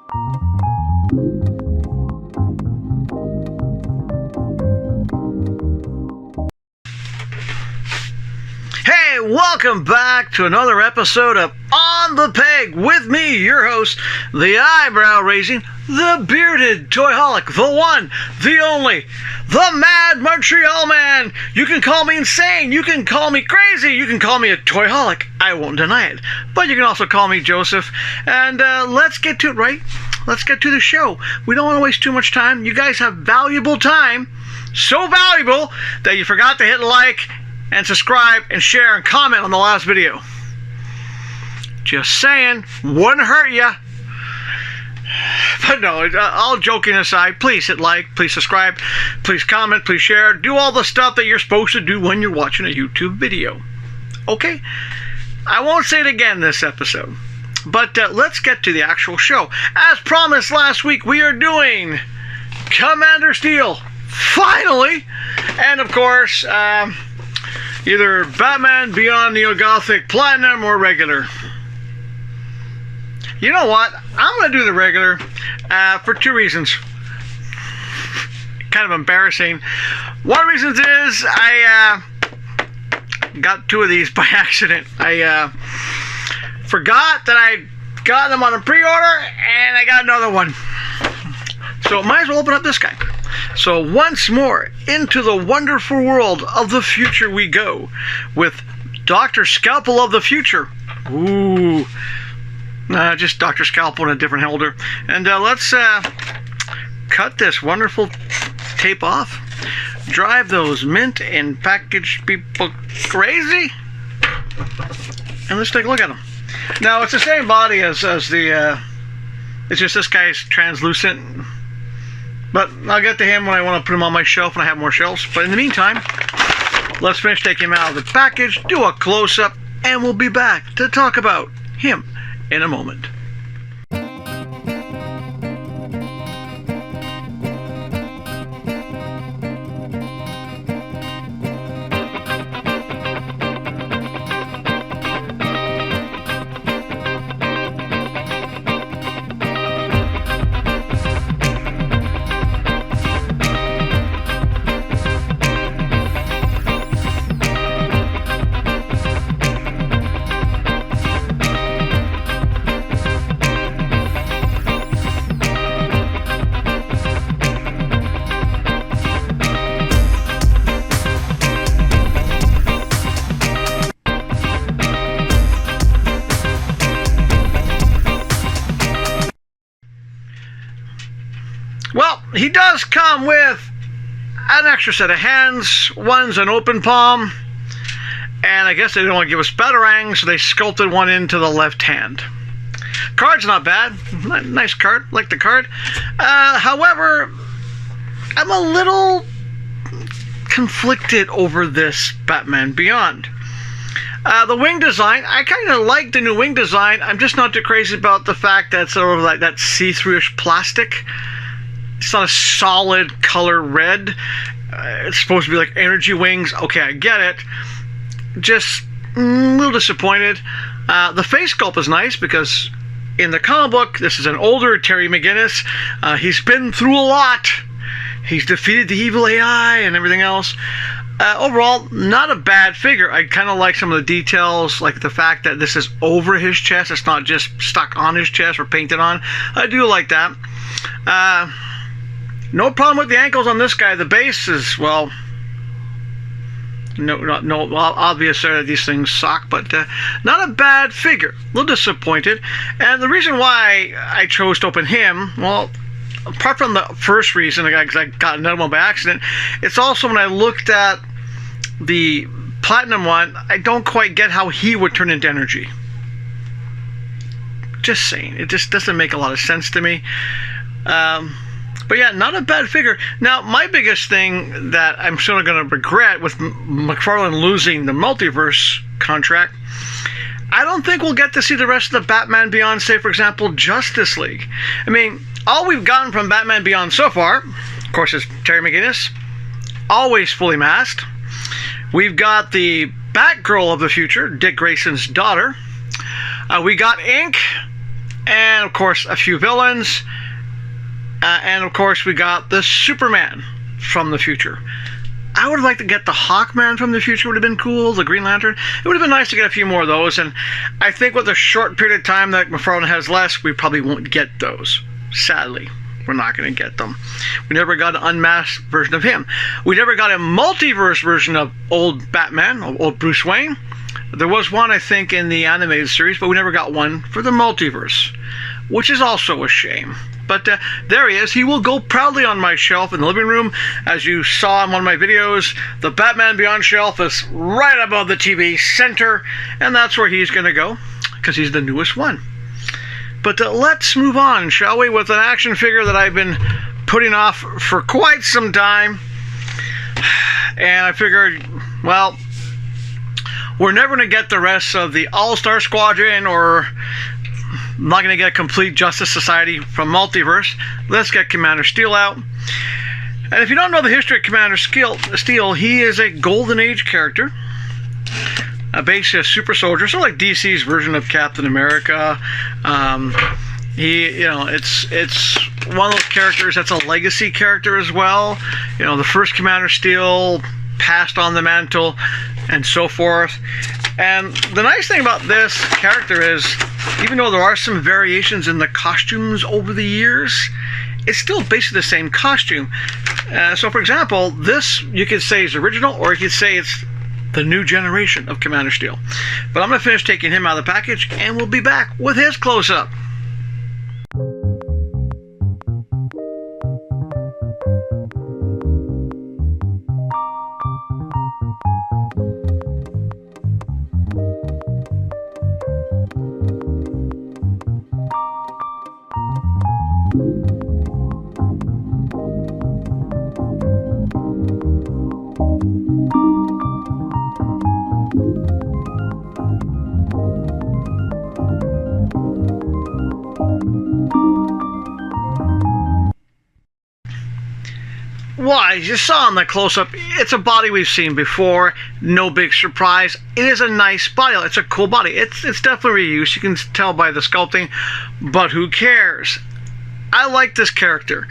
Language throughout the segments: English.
Hey, welcome back to another episode of On the Peg with me, your host, the eyebrow-raising, the bearded toyholic, the one, the only, the Mad Montreal Man. You can call me insane, you can call me crazy, you can call me a toyholic. I won't deny it. But you can also call me Joseph. And let's get to it, right? Let's get to the show. We don't want to waste too much time. You guys have valuable time, so valuable that you forgot to hit like and subscribe and share and comment on the last video. Just saying, wouldn't hurt ya. But no, all joking aside, please hit like, please subscribe, please comment, please share. Do all the stuff that you're supposed to do when you're watching a YouTube video. Okay? I won't say it again this episode. But let's get to the actual show. As promised last week, we are doing Commander Steel. Finally! And of course, either Batman Beyond Neo-Gothic Platinum or regular. You know what? I'm going to do the regular for two reasons. Kind of embarrassing. One of the reasons is I got two of these by accident. I forgot that I got them on a pre-order and I got another one. So might as well open up this guy. So once more, into the wonderful world of the future we go with Dr. Scalpel of the Future. Ooh. Just Dr. Scalpel in a different holder. And let's cut this wonderful tape off. Drive those mint and package people crazy. And let's take a look at them. Now, it's the same body as the... it's just this guy's translucent. But I'll get to him when I want to put him on my shelf and I have more shelves. But in the meantime, let's finish taking him out of the package, do a close-up, and we'll be back to talk about him in a moment. Well, he does come with an extra set of hands. One's an open palm. And I guess they don't want to give us batarangs, so they sculpted one into the left hand. Card's not bad. Nice card. Like the card. However, I'm a little conflicted over this Batman Beyond. The wing design, I kind of like the new wing design. I'm just not too crazy about the fact that it's sort of like that see-through-ish plastic. It's not a solid color red. It's supposed to be like energy wings. Okay, I get it. Just a little disappointed. The face sculpt is nice because in the comic book, this is an older Terry McGinnis. He's been through a lot. He's defeated the evil AI and everything else. Overall, not a bad figure. I kind of like some of the details, like the fact that this is over his chest. It's not just stuck on his chest or painted on. I do like that. No problem with the ankles on this guy. The base is, well, no obvious there that these things suck, but not a bad figure. A little disappointed. And the reason why I chose to open him, well, apart from the first reason, because I got another one by accident, it's also when I looked at the Platinum one, I don't quite get how he would turn into energy. Just saying. It just doesn't make a lot of sense to me. But yeah, not a bad figure. Now, my biggest thing that I'm still going to regret with McFarlane losing the multiverse contract, I don't think we'll get to see the rest of the Batman Beyond, say, for example, Justice League. I mean, all we've gotten from Batman Beyond so far, of course, is Terry McGinnis, always fully masked. We've got the Batgirl of the future, Dick Grayson's daughter. We got Ink, and of course a few villains, and of course we got the Superman from the future. I would like to get the Hawkman from the future, would have been cool, the Green Lantern. It would have been nice to get a few more of those, and I think with the short period of time that McFarlane has left, we probably won't get those. Sadly, we're not going to get them. We never got an unmasked version of him. We never got a multiverse version of old Batman, old Bruce Wayne. There was one, I think, in the animated series, but we never got one for the multiverse, which is also a shame. But there he is. He will go proudly on my shelf in the living room. As you saw in one of my videos, the Batman Beyond shelf is right above the TV center, and that's where he's going to go, because he's the newest one. But let's move on, shall we, with an action figure that I've been putting off for quite some time. And I figured, well, we're never going to get the rest of the All-Star Squadron, or I'm not going to get a complete Justice Society from Multiverse. Let's get Commander Steel out. And if you don't know the history of Commander Steel, he is a Golden Age character, basically a super soldier, sort of like DC's version of Captain America. It's one of those characters that's a legacy character as well. You know, the first Commander Steel passed on the mantle, and so forth. And the nice thing about this character is, even though there are some variations in the costumes over the years, it's still basically the same costume. So for example, this you could say is original, or you could say it's the new generation of Commander Steel. But I'm going to finish taking him out of the package, and we'll be back with his close-up. Well, as you saw in the close-up, it's a body we've seen before. No big surprise. It is a nice body. It's a cool body. It's definitely reused. You can tell by the sculpting, but who cares? I like this character.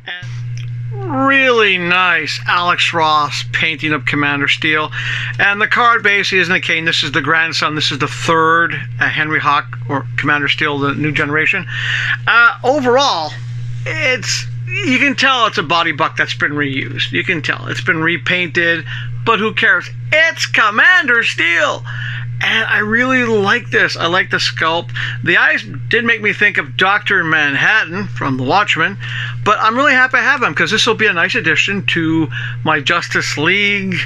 And really nice Alex Ross painting of Commander Steel. And the card basically isn't a Kane. This is the grandson. This is the third Henry Hawk, or Commander Steel, the new generation. Overall, you can tell it's a body buck that's been reused. You can tell it's been repainted, but who cares? It's Commander Steel, and I really like this. I like the sculpt. The eyes did make me think of Dr. Manhattan from The Watchmen, but I'm really happy I have him, because this will be a nice addition to my Justice League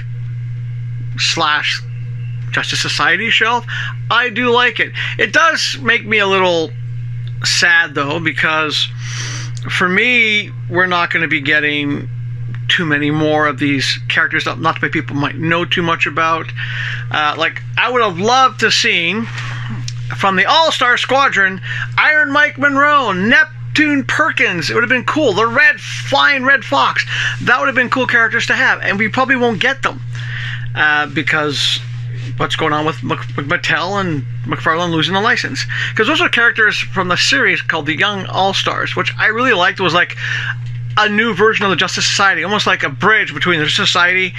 / Justice Society shelf. I do like it. It does make me a little sad, though, because for me, we're not going to be getting too many more of these characters that not many people might know too much about. Like, I would have loved to seen from the All-Star Squadron, Iron Mike Monroe, Neptune Perkins. It would have been cool. The flying Red Fox. That would have been cool characters to have, and we probably won't get them because what's going on with Mattel and McFarlane losing the license. Because those are characters from the series called the Young All-Stars, which I really liked. It was like a new version of the Justice Society, almost like a bridge between the Justice Society.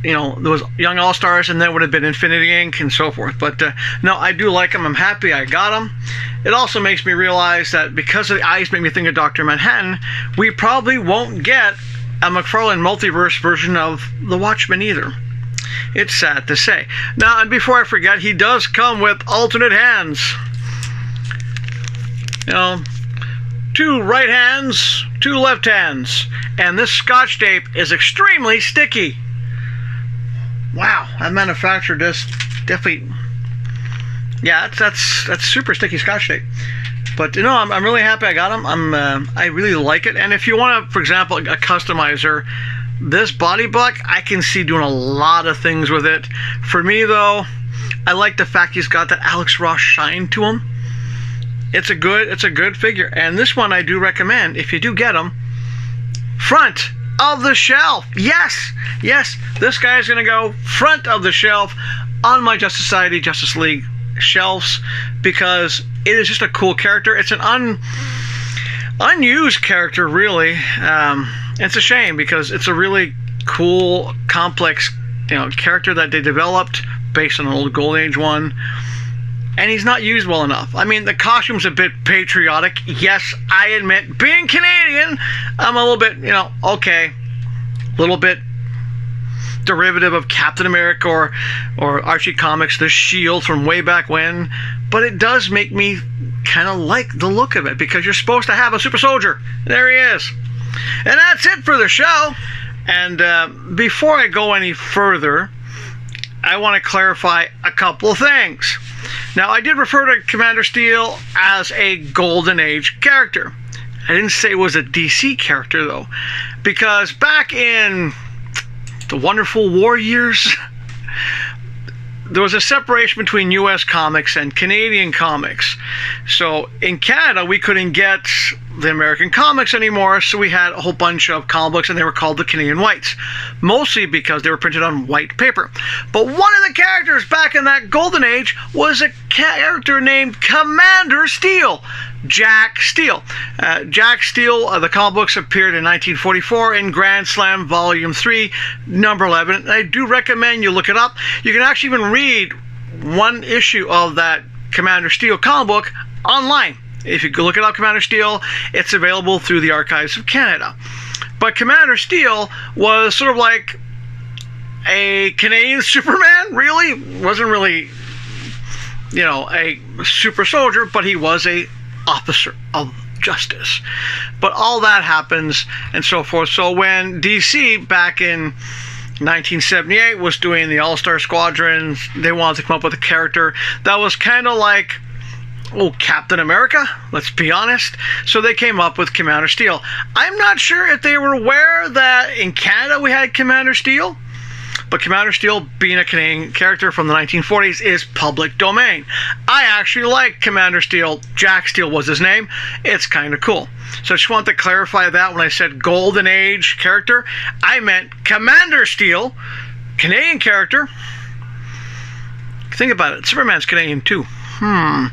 You know, there was Young All-Stars, and then it would have been Infinity Inc. and so forth. But no, I do like them. I'm happy I got them. It also makes me realize that because of the eyes make me think of Dr. Manhattan, we probably won't get a McFarlane multiverse version of The Watchmen either. It's sad to say. Now, and before I forget, he does come with alternate hands. You know, 2 right hands, 2 left hands. And this Scotch tape is extremely sticky. Wow, I manufactured this. Definitely. Yeah, that's super sticky Scotch tape. But you know, I'm really happy I got them. I really like it. And if you want to, for example, a customizer, this body buck, I can see doing a lot of things with it. For me, though, I like the fact he's got that Alex Ross shine to him. It's a good figure, and this one I do recommend if you do get him. Front of the shelf, yes, this guy is going to go front of the shelf on my Justice Society, Justice League shelves because it is just a cool character. It's an unused character, really. It's a shame because it's a really cool, complex, character that they developed based on an old Golden Age one, and he's not used well enough. I mean, the costume's a bit patriotic. Yes, I admit, being Canadian, I'm a little bit, okay, a little bit derivative of Captain America or Archie Comics, the Shield from way back when, but it does make me kind of like the look of it because you're supposed to have a super soldier. There he is. And that's it for the show. And before I go any further, I want to clarify a couple of things. Now, I did refer to Commander Steel as a Golden Age character. I didn't say it was a DC character, though, because back in the wonderful war years, there was a separation between U.S. comics and Canadian comics. So in Canada, we couldn't get the American comics anymore, so we had a whole bunch of comic books, and they were called the Canadian Whites, mostly because they were printed on white paper. But one of the characters back in that golden age was a character named Commander Steel, Jack Steel. Jack Steel, the comic books appeared in 1944 in Grand Slam Volume 3, number 11. And I do recommend you look it up. You can actually even read one issue of that Commander Steel comic book online. If you go look it up, Commander Steel, it's available through the Archives of Canada. But Commander Steel was sort of like a Canadian Superman, really. Wasn't really, a super soldier, but he was a officer of justice. But all that happens and so forth. So when DC back in 1978 was doing the All-Star Squadrons, they wanted to come up with a character that was kind of like Captain America, let's be honest. So they came up with Commander Steel. I'm not sure if they were aware that in Canada we had Commander Steel, but Commander Steel, being a Canadian character from the 1940s, is public domain. I actually like Commander Steel. Jack Steel was his name. It's kind of cool. So I just wanted to clarify that when I said Golden Age character, I meant Commander Steel, Canadian character. Think about it. Superman's Canadian too. And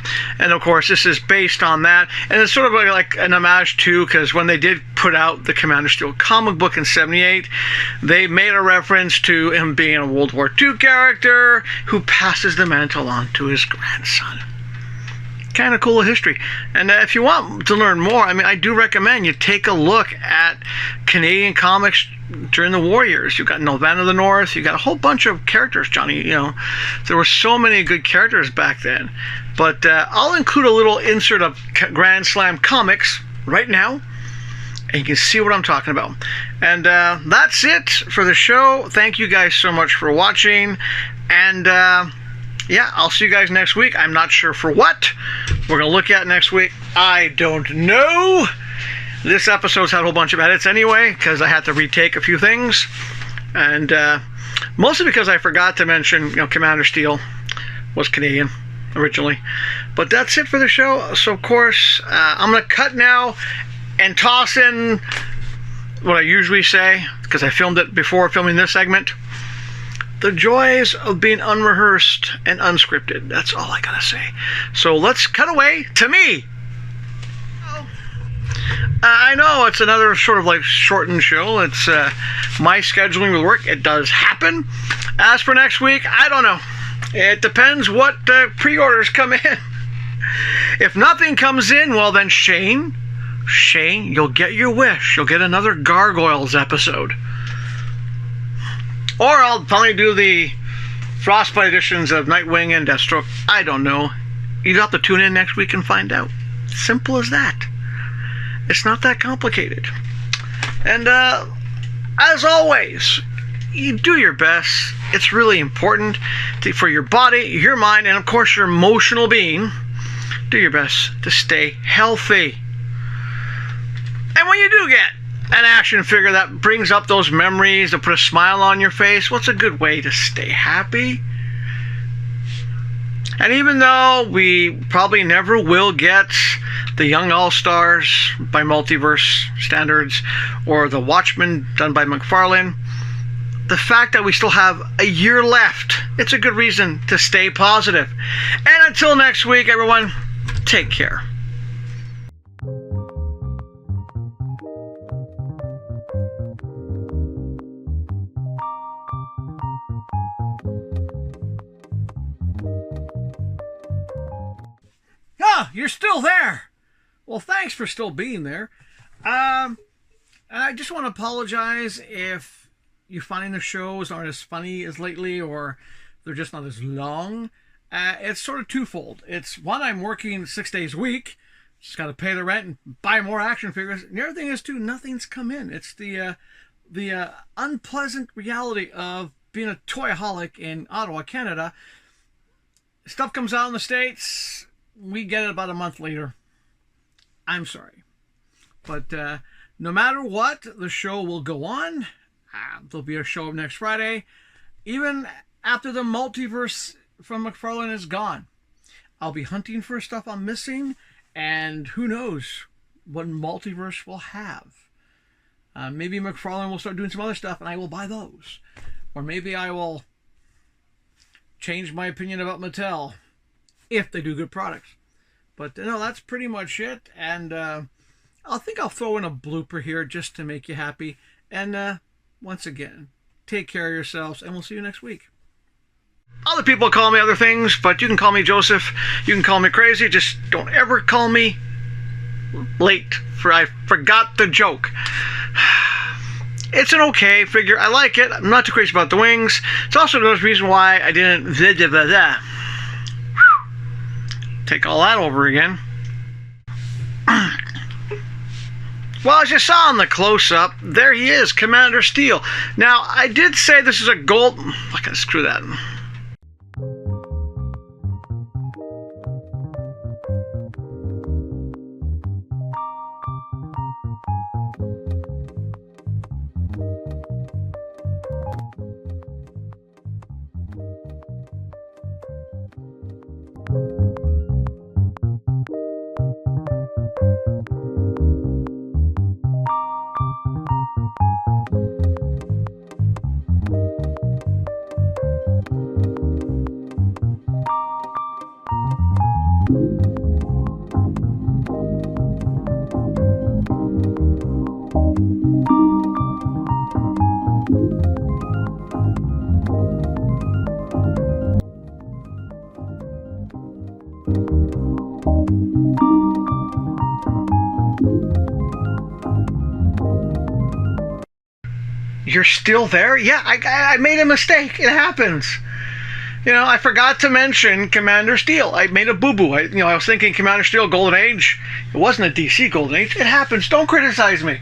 of course, this is based on that, and it's sort of like an homage too, because when they did put out the Commander Steel comic book in '78, they made a reference to him being a World War II character who passes the mantle on to his grandson. Kind of cool history. And if you want to learn more, I do recommend you take a look at Canadian comics during the war years. You've got Van of the North, you got a whole bunch of characters, Johnny. There were so many good characters back then. But I'll include a little insert of Grand Slam comics right now, and you can see what I'm talking about. And that's it for the show. Thank you guys so much for watching. And I'll see you guys next week. I'm not sure for what we're going to look at next week. I don't know. This episode's had a whole bunch of edits anyway, because I had to retake a few things. And mostly because I forgot to mention, Commander Steel was Canadian originally. But that's it for the show. So, of course, I'm going to cut now and toss in what I usually say, because I filmed it before filming this segment. The joys of being unrehearsed and unscripted. That's all I got to say. So let's cut away to me. I know it's another sort of like shortened show. It's my scheduling with work. It does happen. As for next week, I don't know. It depends what pre-orders come in. If nothing comes in, well then Shane, you'll get your wish. You'll get another Gargoyles episode. Or I'll probably do the Frostbite editions of Nightwing and Deathstroke. I don't know. You got to tune in next week and find out. Simple as that. It's not that complicated. And as always, you do your best. It's really important for your body, your mind, and of course your emotional being. Do your best to stay healthy. And when you do get an action figure that brings up those memories, to put a smile on your face, what's a good way to stay happy? And even though we probably never will get the Young All-Stars by Multiverse standards, or the Watchmen done by McFarlane, the fact that we still have a year left, it's a good reason to stay positive. And until next week, everyone, take care. Ah, you're still there. Well, thanks for still being there. And I just want to apologize if you're finding the shows aren't as funny as lately, or they're just not as long. It's sort of twofold. It's one, I'm working 6 days a week, just got to pay the rent and buy more action figures. And the other thing is too, nothing's come in. It's the unpleasant reality of being a toyaholic in Ottawa, Canada. Stuff comes out in the States, we get it about a month later. I'm sorry, but no matter what, the show will go on. There'll be a show next Friday, even after the multiverse from McFarlane is gone. I'll be hunting for stuff I'm missing, and who knows what multiverse we'll have. Maybe McFarlane will start doing some other stuff, and I will buy those. Or maybe I will change my opinion about Mattel if they do good products. But no, that's pretty much it. And I think I'll throw in a blooper here just to make you happy. And once again, take care of yourselves, and we'll see you next week. Other people call me other things, but you can call me Joseph. You can call me crazy. Just don't ever call me late, for I forgot the joke. It's an okay figure. I like it. I'm not too crazy about the wings. It's also another reason why I didn't take all that over again. Well, as you saw in the close-up, there he is, Commander Steel. Now, I did say this is a gold... I gotta screw that. You're still there? Yeah, I made a mistake. It happens. You know, I forgot to mention Commander Steel. I made a boo-boo. I was thinking Commander Steel Golden Age. It wasn't a DC Golden Age. It happens. Don't criticize me.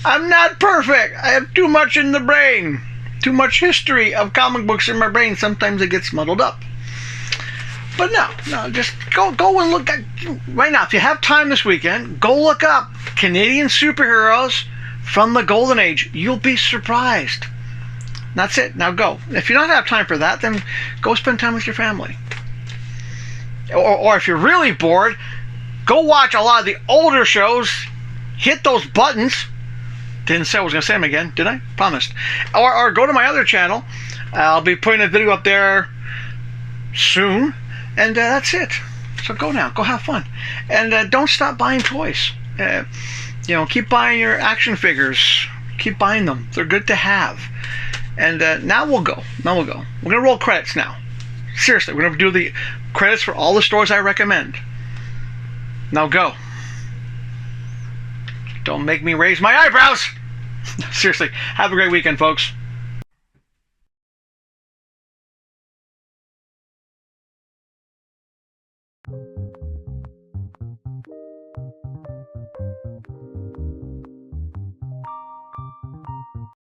I'm not perfect. I have too much in the brain. Too much history of comic books in my brain. Sometimes it gets muddled up. But no, just go and look at, right now, if you have time this weekend, go look up Canadian superheroes from the Golden Age. You'll be surprised. That's it. Now go. If you don't have time for that, then go spend time with your family. Or if you're really bored, go watch a lot of the older shows. Hit those buttons. Didn't say I was going to say them again, did I? Promised. Or go to my other channel. I'll be putting a video up there soon. And that's it. So go now. Go have fun. And don't stop buying toys. Keep buying your action figures. Keep buying them. They're good to have. And now we'll go. We're going to roll credits now. Seriously, we're going to do the credits for all the stores I recommend. Now go. Don't make me raise my eyebrows. Seriously, have a great weekend, folks.